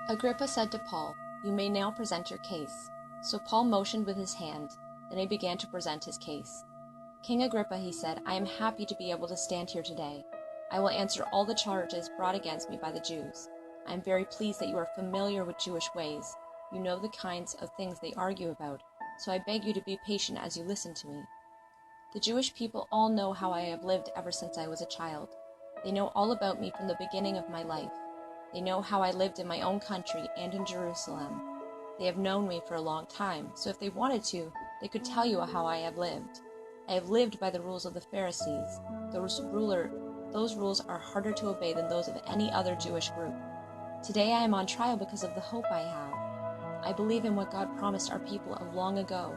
Agrippa said to Paul, "You may now present your case." So Paul motioned with his hand, then he began to present his case. "King Agrippa," he said, "I am happy to be able to stand here today. I will answer all the charges brought against me by the Jews. I am very pleased that you are familiar with Jewish ways. You know the kinds of things they argue about, so I beg you to be patient as you listen to me. The Jewish people all know how I have lived ever since I was a child. They know all about me from the beginning of my life. They know how I lived in my own country and in Jerusalem. They have known me for a long time, so if they wanted to, they could tell you how I have lived. I have lived by the rules of the Pharisees. Those rules are harder to obey than those of any other Jewish group. Today I am on trial because of the hope I have. I believe in what God promised our people of long ago.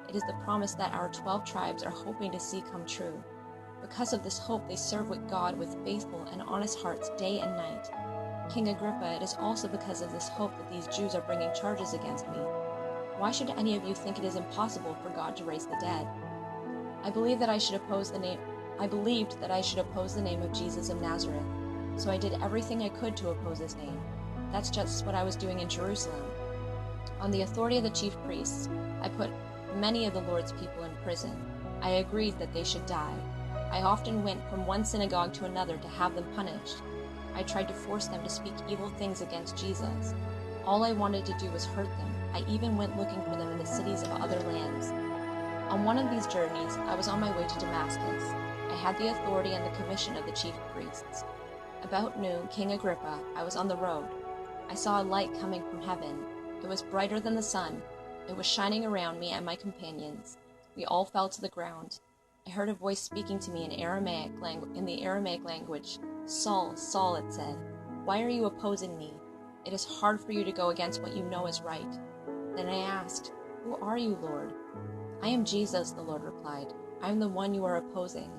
It is the promise that our 12 tribes are hoping to see come true. Because of this hope, they serve with God with faithful and honest hearts day and night. King Agrippa, it is also because of this hope that these Jews are bringing charges against me. Why should any of you think it is impossible for God to raise the dead? I believed that I should oppose the name of Jesus of Nazareth, so I did everything I could to oppose his name. That's just what I was doing in Jerusalem. On the authority of the chief priests, I put many of the Lord's people in prison. I agreed that they should die. I often went from one synagogue to another to have them punished. I tried to force them to speak evil things against Jesus. All I wanted to do was hurt them. I even went looking for them in the cities of other lands. On one of these journeys, I was on my way to Damascus. I had the authority and the commission of the chief priests. About noon, King Agrippa, I was on the road. I saw a light coming from heaven. It was brighter than the sun. It was shining around me and my companions. We all fell to the ground. I heard a voice speaking to me in the Aramaic language. "Saul, Saul," it said, "why are you opposing me? It is hard for you to go against what you know is right." Then I asked, "Who are you, Lord?" "I am Jesus," the Lord replied. "I am the one you are opposing.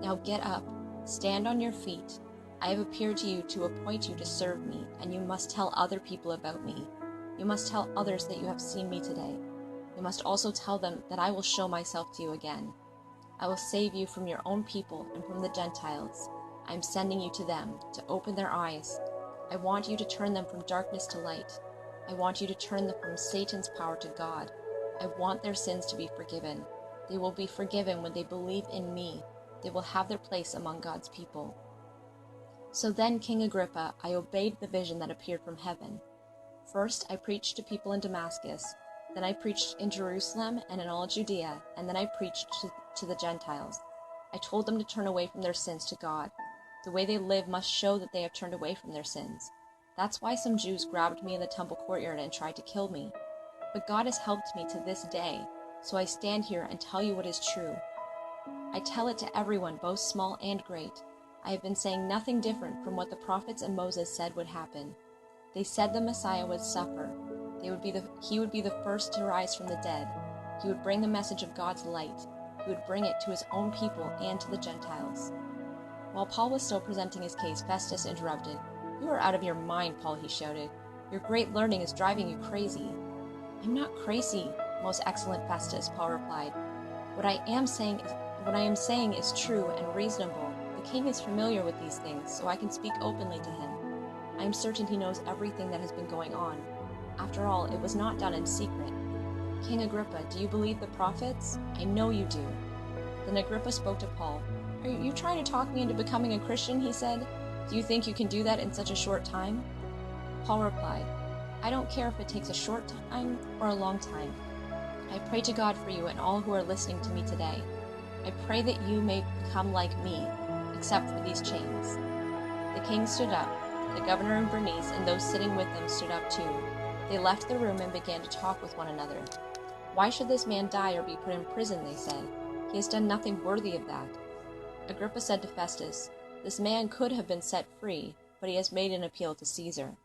Now get up, stand on your feet. I have appeared to you to appoint you to serve me, and you must tell other people about me. You must tell others that you have seen me today. You must also tell them that I will show myself to you again. I will save you from your own people and from the Gentiles. I am sending you to them to open their eyes. I want you to turn them from darkness to light. I want you to turn them from Satan's power to God. I want their sins to be forgiven. They will be forgiven when they believe in me. They will have their place among God's people." So then, King Agrippa, I obeyed the vision that appeared from heaven. First, I preached to people in Damascus. Then I preached in Jerusalem and in all Judea, and then I preached to the Gentiles. I told them to turn away from their sins to God. The way they live must show that they have turned away from their sins. That's why some Jews grabbed me in the temple courtyard and tried to kill me. But God has helped me to this day, so I stand here and tell you what is true. I tell it to everyone, both small and great. I have been saying nothing different from what the prophets and Moses said would happen. They said the Messiah would suffer. He would be the first to rise from the dead. He would bring the message of God's light. He would bring it to his own people and to the Gentiles. While Paul was still presenting his case, Festus interrupted. "You are out of your mind, Paul," he shouted. "Your great learning is driving you crazy." "I'm not crazy, most excellent Festus," Paul replied. What I am saying is true and reasonable. The king is familiar with these things, so I can speak openly to him. I am certain he knows everything that has been going on. After all, it was not done in secret. King Agrippa, do you believe the prophets? I know you do. Then Agrippa spoke to Paul. "Are you trying to talk me into becoming a Christian?" he said. "Do you think you can do that in such a short time?" Paul replied, "I don't care if it takes a short time or a long time. I pray to God for you and all who are listening to me today. I pray that you may become like me, except for these chains." The king stood up. The governor and Bernice and those sitting with them stood up too. They left the room and began to talk with one another. "Why should this man die or be put in prison?" they said. "He has done nothing worthy of that." Agrippa said to Festus, "This man could have been set free, but he has made an appeal to Caesar."